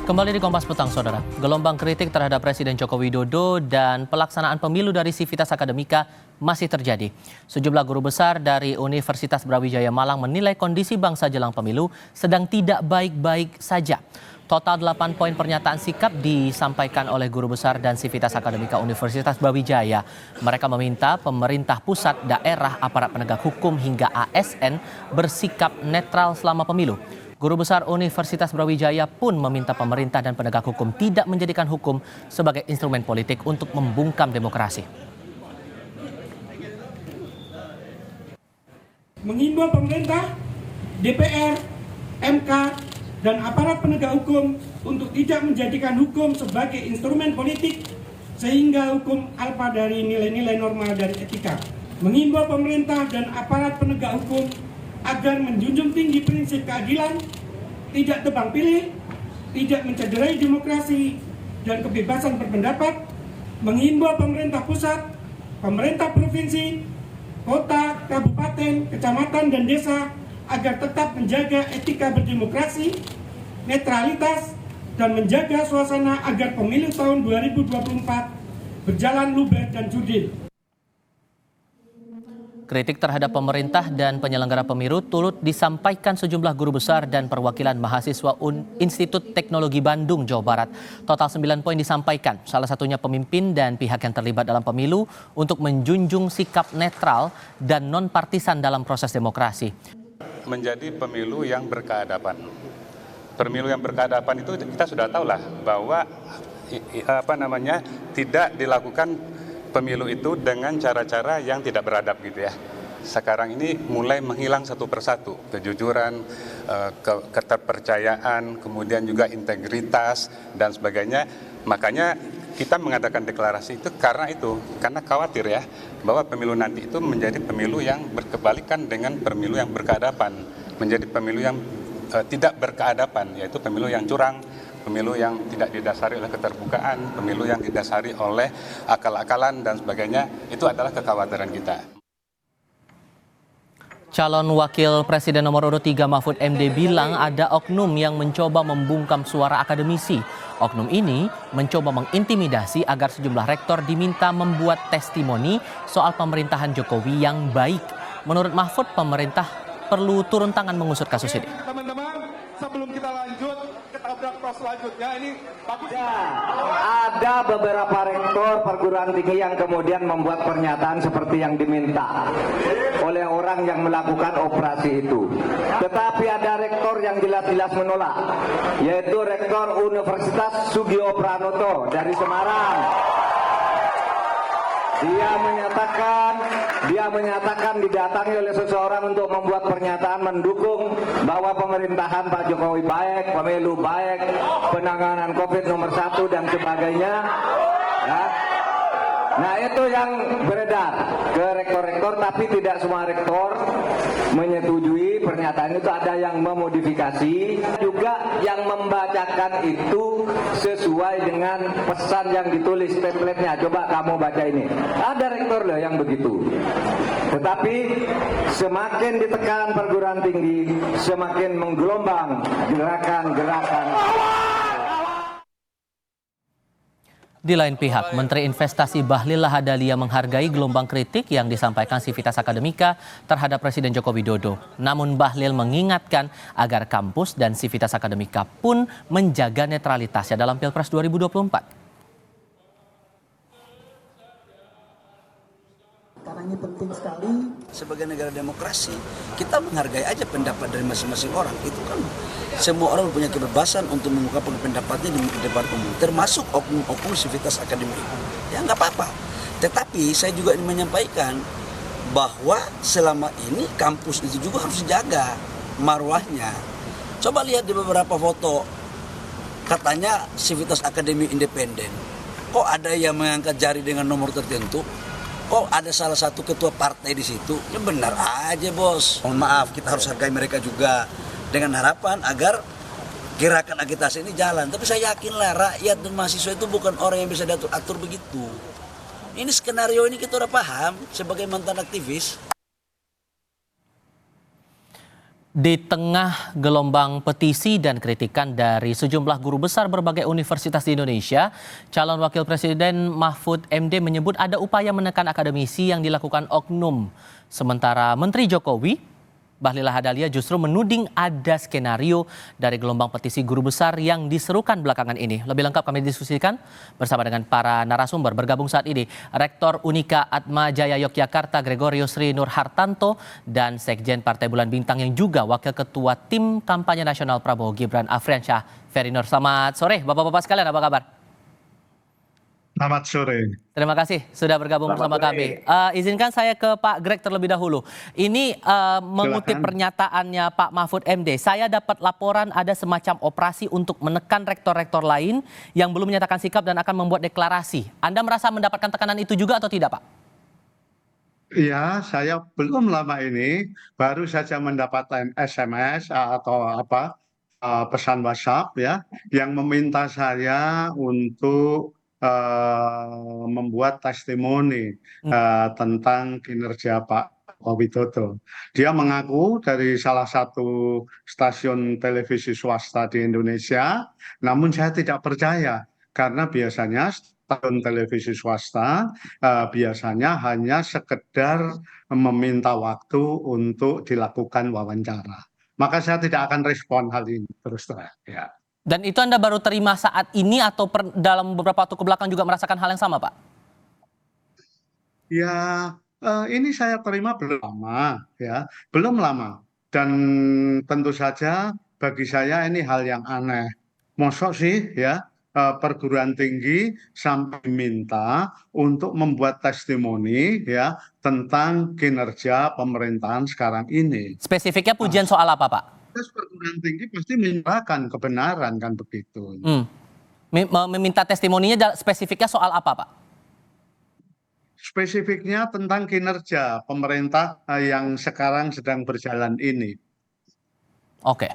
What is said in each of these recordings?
Kembali di Kompas Petang, Saudara. Gelombang kritik terhadap Presiden Joko Widodo dan pelaksanaan pemilu dari Sivitas Akademika masih terjadi. Sejumlah guru besar dari Universitas Brawijaya Malang menilai kondisi bangsa jelang pemilu sedang tidak baik-baik saja. Total 8 poin pernyataan sikap disampaikan oleh guru besar dan Sivitas Akademika Universitas Brawijaya. Mereka meminta pemerintah pusat, daerah, aparat penegak hukum hingga ASN bersikap netral selama pemilu. Guru besar Universitas Brawijaya pun meminta pemerintah dan penegak hukum tidak menjadikan hukum sebagai instrumen politik untuk membungkam demokrasi. Mengimbau pemerintah, DPR, MK, dan aparat penegak hukum untuk tidak menjadikan hukum sebagai instrumen politik sehingga hukum alpa dari nilai-nilai normal dari etika. Mengimbau pemerintah dan aparat penegak hukum agar menjunjung tinggi prinsip keadilan, tidak tebang pilih, tidak mencederai demokrasi dan kebebasan berpendapat. Mengimbau pemerintah pusat, pemerintah provinsi, kota, kabupaten, kecamatan, dan desa agar tetap menjaga etika berdemokrasi, netralitas, dan menjaga suasana agar pemilu tahun 2024 berjalan luber dan jurdil. Kritik terhadap pemerintah dan penyelenggara pemilu turut disampaikan sejumlah guru besar dan perwakilan mahasiswa Institut Teknologi Bandung, Jawa Barat. Total 9 poin disampaikan, salah satunya pemimpin dan pihak yang terlibat dalam pemilu untuk menjunjung sikap netral dan non-partisan dalam proses demokrasi. Menjadi pemilu yang berkeadaban. Pemilu yang berkeadaban itu kita sudah tahulah bahwa tidak dilakukan pemilu itu dengan cara-cara yang tidak beradab gitu ya. Sekarang ini mulai menghilang satu persatu, kejujuran, keterpercayaan, kemudian juga integritas dan sebagainya. Makanya kita mengadakan deklarasi itu karena khawatir ya bahwa pemilu nanti itu menjadi pemilu yang berkebalikan dengan pemilu yang berkeadaban, menjadi pemilu yang tidak berkeadaban, yaitu pemilu yang curang, pemilu yang tidak didasari oleh keterbukaan, pemilu yang didasari oleh akal-akalan dan sebagainya. Itu adalah kekhawatiran kita. Calon Wakil Presiden nomor urut 3 Mahfud MD bilang ada oknum yang mencoba membungkam suara akademisi. Oknum ini mencoba mengintimidasi agar sejumlah rektor diminta membuat testimoni soal pemerintahan Jokowi yang baik. Menurut Mahfud, pemerintah perlu turun tangan mengusut kasus ini. Teman-teman, sebelum kita lanjut ke tabrak tos selanjutnya, ini bagus. Ya, ada beberapa rektor perguruan tinggi yang kemudian membuat pernyataan seperti yang diminta oleh orang yang melakukan operasi itu. Tetapi ada rektor yang jelas-jelas menolak, yaitu Rektor Universitas Sugio Pranoto dari Semarang. Dia menyatakan didatangi oleh seseorang untuk membuat pernyataan mendukung bahwa pemerintahan Pak Jokowi baik, pemilu baik, penanganan COVID nomor 1 dan sebagainya. Ya. Nah, itu yang beredar ke rektor-rektor, tapi tidak semua rektor menyetujui pernyataan itu. Ada yang memodifikasi, juga yang membacakan itu sesuai dengan pesan yang ditulis template-nya. Coba kamu baca ini. Ada rektor loh yang begitu. Tetapi semakin ditekan perguruan tinggi, semakin menggelombang gerakan-gerakan. Di lain pihak, Menteri Investasi Bahlil Lahadalia menghargai gelombang kritik yang disampaikan Sivitas Akademika terhadap Presiden Joko Widodo. Namun Bahlil mengingatkan agar kampus dan Sivitas Akademika pun menjaga netralitasnya dalam Pilpres 2024. Karena ini penting sekali. Sebagai negara demokrasi, kita menghargai aja pendapat dari masing-masing orang. Itu kan semua orang punya kebebasan untuk mengungkapkan pendapatnya di depan umum, termasuk oknum-oknum Sivitas Akademik. Ya nggak apa-apa. Tetapi saya juga ingin menyampaikan bahwa selama ini kampus itu juga harus dijaga marwahnya. Coba lihat di beberapa foto, katanya Sivitas Akademik independen. Kok ada yang mengangkat jari dengan nomor tertentu? Oh, ada salah satu ketua partai di situ. Ya benar aja, Bos. Mohon maaf, kita harus hargai mereka juga dengan harapan agar gerakan agitasi ini jalan. Tapi saya yakinlah rakyat dan mahasiswa itu bukan orang yang bisa diatur-atur begitu. Ini skenario ini kita udah paham sebagai mantan aktivis. Di tengah gelombang petisi dan kritikan dari sejumlah guru besar berbagai universitas di Indonesia, calon wakil presiden Mahfud MD menyebut ada upaya menekan akademisi yang dilakukan oknum. Sementara Menteri Jokowi, Bahlil Lahadalia, justru menuding ada skenario dari gelombang petisi guru besar yang diserukan belakangan ini. Lebih lengkap kami diskusikan bersama dengan para narasumber. Bergabung saat ini Rektor Unika Atma Jaya Yogyakarta Gregorio Sri Nur Hartanto dan Sekjen Partai Bulan Bintang yang juga Wakil Ketua Tim Kampanye Nasional Prabowo Gibran Afriansyah Ferry Nur. Selamat sore Bapak-Bapak sekalian, apa kabar? Selamat sore. Terima kasih sudah bergabung bersama kami. Izinkan saya ke Pak Greg terlebih dahulu. Ini mengutip pernyataannya Pak Mahfud MD. Saya dapat laporan ada semacam operasi untuk menekan rektor-rektor lain yang belum menyatakan sikap dan akan membuat deklarasi. Anda merasa mendapatkan tekanan itu juga atau tidak, Pak? Iya, saya belum lama ini baru saja mendapatkan SMS atau pesan WhatsApp ya yang meminta saya untuk membuat testimoni tentang kinerja Pak Widodo. Dia mengaku dari salah satu stasiun televisi swasta di Indonesia, namun saya tidak percaya karena biasanya stasiun televisi swasta biasanya hanya sekedar meminta waktu untuk dilakukan wawancara. Maka saya tidak akan respon hal ini terus terang. Ya. Dan itu Anda baru terima saat ini atau dalam beberapa waktu kebelakang juga merasakan hal yang sama, Pak? Ya, ini saya terima belum lama, ya, belum lama. Dan tentu saja bagi saya ini hal yang aneh. Mosok sih, ya, perguruan tinggi sampai minta untuk membuat testimoni, ya, tentang kinerja pemerintahan sekarang ini. Spesifiknya pujian soal apa, Pak? Perguruan tinggi pasti menyerahkan kebenaran kan begitu. Meminta testimoninya spesifiknya soal apa, Pak? Spesifiknya tentang kinerja pemerintah yang sekarang sedang berjalan ini. Oke.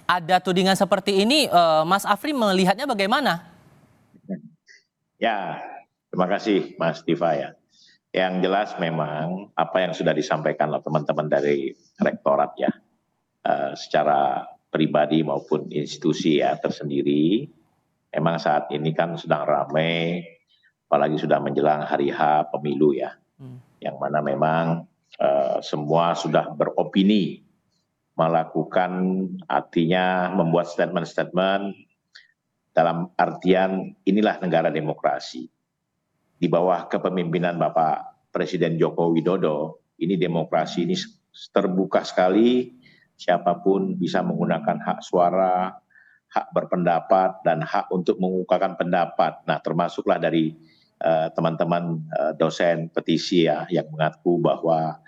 Ada tudingan seperti ini, Mas Afri melihatnya bagaimana? Ya, terima kasih Mas Diva ya. Yang jelas memang apa yang sudah disampaikan oleh teman-teman dari rektorat ya, secara pribadi maupun institusi ya tersendiri, memang saat ini kan sedang ramai, apalagi sudah menjelang hari H pemilu ya, yang mana memang semua sudah beropini, melakukan artinya membuat statement-statement dalam artian inilah negara demokrasi. Di bawah kepemimpinan Bapak Presiden Joko Widodo, ini demokrasi ini terbuka sekali, siapapun bisa menggunakan hak suara, hak berpendapat, dan hak untuk mengungkapkan pendapat. Nah, termasuklah dari teman-teman dosen petisi ya, yang mengaku bahwa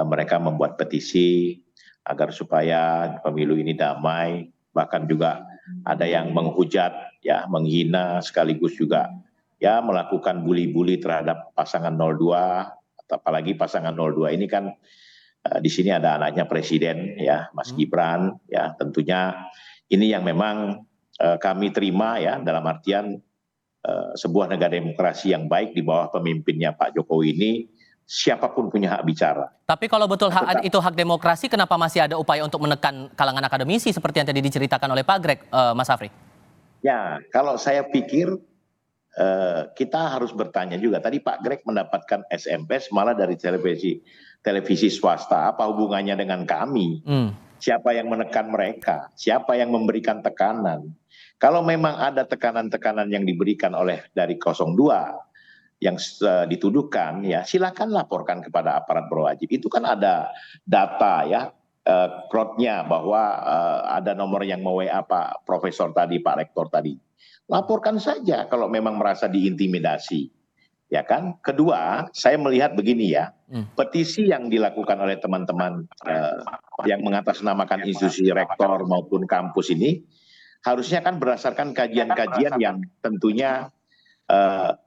mereka membuat petisi agar supaya pemilu ini damai, bahkan juga ada yang menghujat, ya, menghina, sekaligus juga ya melakukan bully-bully terhadap pasangan 02, apalagi pasangan 02 ini kan di sini ada anaknya presiden ya, Mas Gibran ya, tentunya ini yang memang kami terima ya, dalam artian sebuah negara demokrasi yang baik di bawah pemimpinnya Pak Jokowi ini siapapun punya hak bicara. Tapi kalau betul itu hak demokrasi, kenapa masih ada upaya untuk menekan kalangan akademisi seperti yang tadi diceritakan oleh Pak Greg, Mas Afri? Ya, kalau saya pikir kita harus bertanya juga. Tadi Pak Greg mendapatkan SMS malah dari televisi swasta, apa hubungannya dengan kami? Siapa yang menekan mereka? Siapa yang memberikan tekanan? Kalau memang ada tekanan-tekanan yang diberikan oleh dari 02 yang dituduhkan, ya silakan laporkan kepada aparat berwajib. Itu kan ada data ya, crowd-nya bahwa ada nomor yang mau-WA Pak Profesor tadi, Pak Rektor tadi. Laporkan saja kalau memang merasa diintimidasi. Ya kan? Kedua, saya melihat begini ya, petisi yang dilakukan oleh teman-teman yang mengatasnamakan institusi rektor maupun kampus ini, harusnya kan berdasarkan kajian-kajian yang tentunya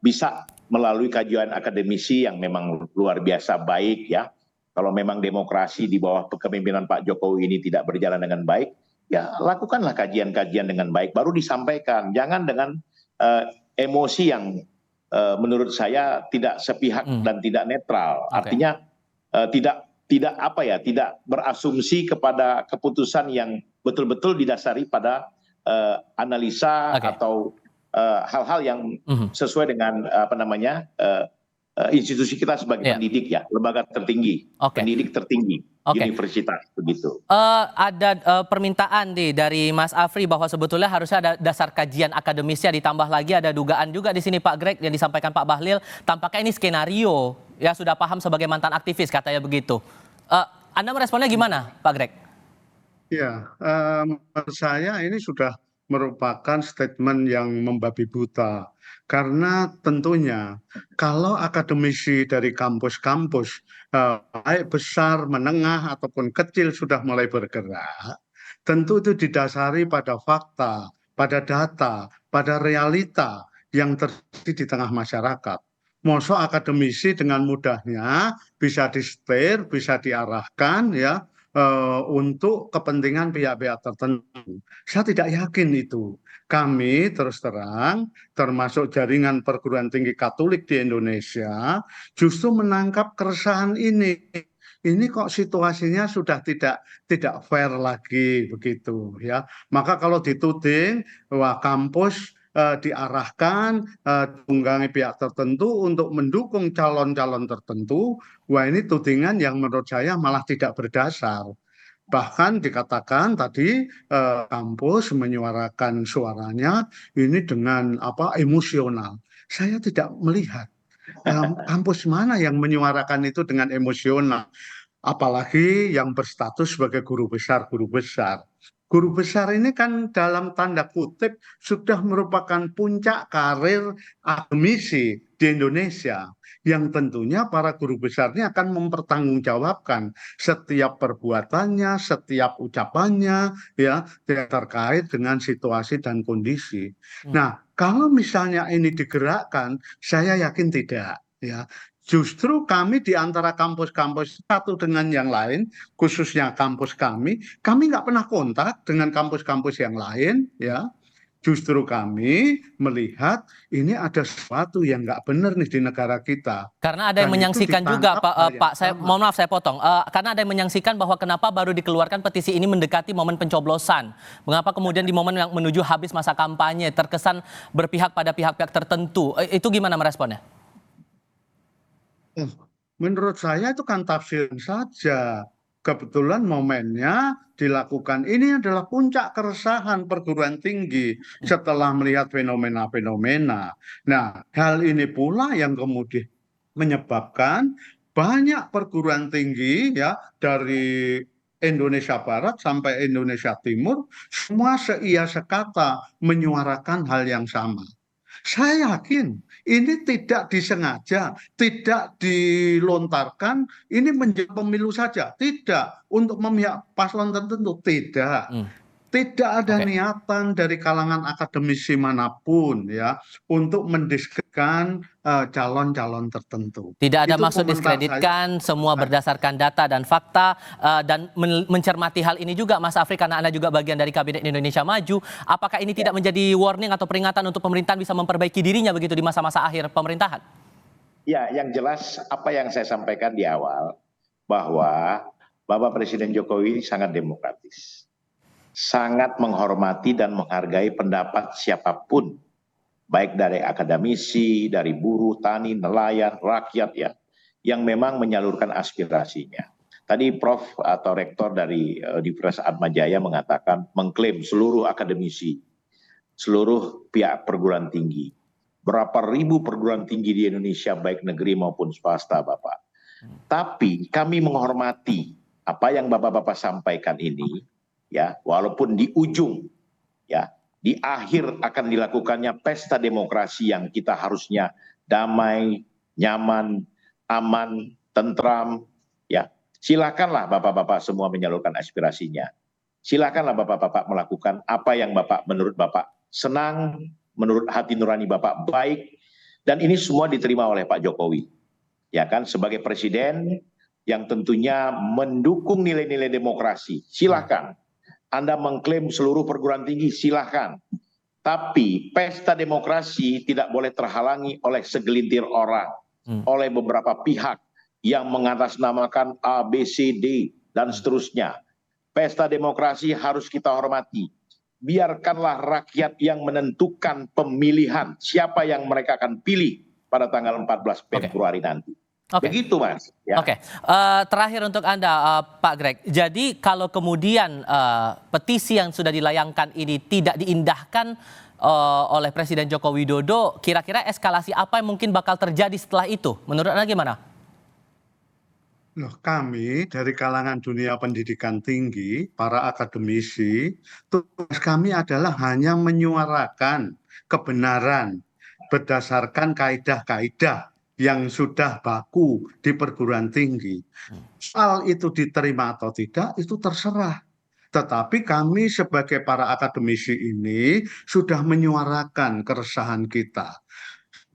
bisa melalui kajian akademisi yang memang luar biasa baik ya. Kalau memang demokrasi di bawah kepemimpinan Pak Jokowi ini tidak berjalan dengan baik, ya lakukanlah kajian-kajian dengan baik, baru disampaikan. Jangan dengan emosi yang menurut saya tidak sepihak dan tidak netral. Artinya tidak tidak berasumsi kepada keputusan yang betul-betul didasari pada analisa atau hal-hal yang sesuai dengan institusi kita sebagai pendidik ya, lembaga tertinggi, pendidik tertinggi, universitas begitu. Ada permintaan dari Mas Afri bahwa sebetulnya harusnya ada dasar kajian akademisnya, ditambah lagi ada dugaan juga di sini Pak Greg yang disampaikan Pak Bahlil, tampaknya ini skenario ya, sudah paham sebagai mantan aktivis katanya begitu. Anda meresponnya gimana Pak Greg? Ya, menurut saya ini sudah merupakan statement yang membabi buta. Karena tentunya kalau akademisi dari kampus-kampus, baik besar, menengah, ataupun kecil sudah mulai bergerak, tentu itu didasari pada fakta, pada data, pada realita yang terjadi di tengah masyarakat. Mosok akademisi dengan mudahnya bisa disetir, bisa diarahkan ya, untuk kepentingan pihak-pihak tertentu. Saya tidak yakin itu. Kami terus terang, termasuk jaringan perguruan tinggi Katolik di Indonesia, justru menangkap keresahan ini. Ini kok situasinya sudah tidak fair lagi begitu ya. Maka kalau dituding wah kampus diarahkan tunggangi pihak tertentu untuk mendukung calon-calon tertentu, wah ini tudingan yang menurut saya malah tidak berdasar. Bahkan dikatakan tadi kampus menyuarakan suaranya ini dengan emosional. Saya tidak melihat kampus mana yang menyuarakan itu dengan emosional. Apalagi yang berstatus sebagai guru besar. Guru besar ini kan dalam tanda kutip sudah merupakan puncak karir akademisi di Indonesia. Yang tentunya para guru besar ini akan mempertanggungjawabkan setiap perbuatannya, setiap ucapannya, ya terkait dengan situasi dan kondisi. Nah, kalau misalnya ini digerakkan, saya yakin tidak. Ya, justru kami di antara kampus-kampus satu dengan yang lain, khususnya kampus kami nggak pernah kontak dengan kampus-kampus yang lain, ya. Justru kami melihat ini ada sesuatu yang nggak benar nih di negara kita. Karena ada yang menyaksikan juga Pak, mohon maaf saya potong. Karena ada yang menyaksikan bahwa kenapa baru dikeluarkan petisi ini mendekati momen pencoblosan. Mengapa kemudian di momen yang menuju habis masa kampanye terkesan berpihak pada pihak-pihak tertentu. Itu gimana meresponnya? Menurut saya itu kan tafsiran saja. Kebetulan momennya dilakukan ini adalah puncak keresahan perguruan tinggi setelah melihat fenomena-fenomena. Nah, hal ini pula yang kemudian menyebabkan banyak perguruan tinggi ya dari Indonesia Barat sampai Indonesia Timur semua seia sekata menyuarakan hal yang sama. Saya yakin ini tidak disengaja, tidak dilontarkan, ini menjadi pemilu saja. Tidak, untuk memihak paslon tertentu, tidak. Tidak ada niatan dari kalangan akademisi manapun ya untuk mendiskreditkan calon-calon tertentu. Tidak ada maksud diskreditkan, semua berdasarkan data dan fakta dan mencermati hal ini juga Mas Afri karena Anda juga bagian dari Kabinet Indonesia Maju. Apakah ini tidak menjadi warning atau peringatan untuk pemerintahan bisa memperbaiki dirinya begitu di masa-masa akhir pemerintahan? Ya, yang jelas apa yang saya sampaikan di awal bahwa Bapak Presiden Jokowi sangat demokratis. Sangat menghormati dan menghargai pendapat siapapun, baik dari akademisi, dari buruh, tani, nelayan, rakyat ya, yang memang menyalurkan aspirasinya. Tadi Prof atau Rektor dari Universitas Atmajaya mengatakan, mengklaim seluruh akademisi, seluruh pihak perguruan tinggi, berapa ribu perguruan tinggi di Indonesia, baik negeri maupun swasta, Bapak. Tapi kami menghormati apa yang Bapak-Bapak sampaikan ini, ya, walaupun di ujung, ya, di akhir akan dilakukannya pesta demokrasi yang kita harusnya damai, nyaman, aman, tentram, ya, silakanlah Bapak-Bapak semua menyalurkan aspirasinya. Silakanlah Bapak-Bapak melakukan apa yang menurut Bapak senang, menurut hati nurani Bapak baik, dan ini semua diterima oleh Pak Jokowi, ya kan, sebagai presiden yang tentunya mendukung nilai-nilai demokrasi. Silakan. Anda mengklaim seluruh perguruan tinggi, silahkan. Tapi pesta demokrasi tidak boleh terhalangi oleh segelintir orang, oleh beberapa pihak yang mengatasnamakan A, B, C, D, dan seterusnya. Pesta demokrasi harus kita hormati. Biarkanlah rakyat yang menentukan pemilihan siapa yang mereka akan pilih pada tanggal 14 Februari nanti. Begitu, Mas. Ya. Terakhir untuk Anda, Pak Greg. Jadi kalau kemudian petisi yang sudah dilayangkan ini tidak diindahkan oleh Presiden Joko Widodo, kira-kira eskalasi apa yang mungkin bakal terjadi setelah itu? Menurut Anda gimana? Loh, kami dari kalangan dunia pendidikan tinggi, para akademisi, tugas kami adalah hanya menyuarakan kebenaran berdasarkan kaidah-kaidah yang sudah baku di perguruan tinggi. Soal itu diterima atau tidak, itu terserah. Tetapi kami sebagai para akademisi ini sudah menyuarakan keresahan kita.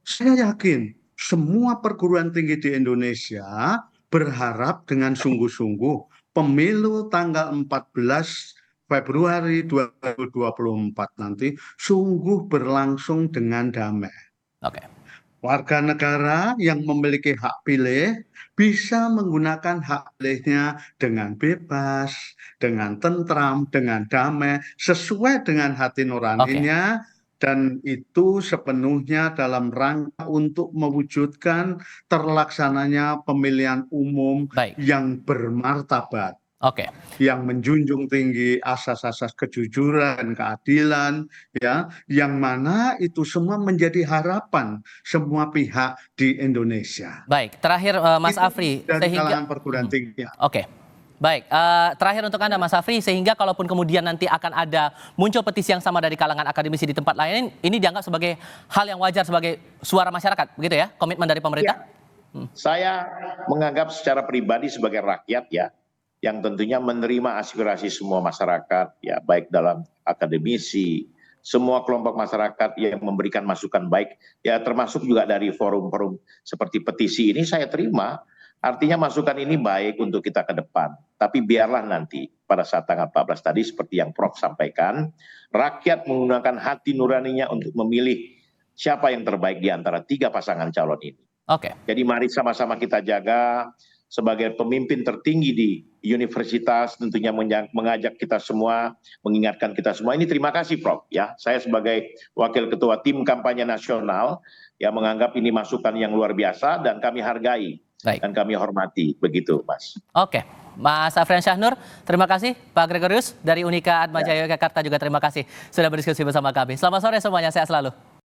Saya yakin semua perguruan tinggi di Indonesia berharap dengan sungguh-sungguh pemilu tanggal 14 Februari 2024 nanti sungguh berlangsung dengan damai. Warga negara yang memiliki hak pilih bisa menggunakan hak pilihnya dengan bebas, dengan tentram, dengan damai, sesuai dengan hati nuraninya. Dan itu sepenuhnya dalam rangka untuk mewujudkan terlaksananya pemilihan umum yang bermartabat, yang menjunjung tinggi asas-asas kejujuran, keadilan, ya, yang mana itu semua menjadi harapan semua pihak di Indonesia. Baik, terakhir Mas Afri, dari kalangan perguruan tinggi. Baik, terakhir untuk Anda Mas Afri, sehingga kalaupun kemudian nanti akan ada muncul petisi yang sama dari kalangan akademisi di tempat lain, ini dianggap sebagai hal yang wajar sebagai suara masyarakat, begitu ya, komitmen dari pemerintah? Saya menganggap secara pribadi sebagai rakyat ya, yang tentunya menerima aspirasi semua masyarakat, ya baik dalam akademisi, semua kelompok masyarakat yang memberikan masukan baik, ya termasuk juga dari forum-forum seperti petisi ini saya terima. Artinya masukan ini baik untuk kita ke depan. Tapi biarlah nanti pada saat tanggal 14 tadi seperti yang Prof sampaikan, rakyat menggunakan hati nuraninya untuk memilih siapa yang terbaik di antara 3 pasangan calon ini. Jadi mari sama-sama kita jaga sebagai pemimpin tertinggi di universitas, tentunya mengajak kita semua, mengingatkan kita semua. Ini terima kasih Prof. Ya, saya sebagai wakil ketua tim kampanye nasional ya menganggap ini masukan yang luar biasa dan kami hargai. Dan kami hormati, begitu Mas. Mas Afrian Syahnur, terima kasih. Pak Gregorius dari Unika Atmajaya Yogyakarta juga terima kasih sudah berdiskusi bersama kami. Selamat sore semuanya, sehat selalu.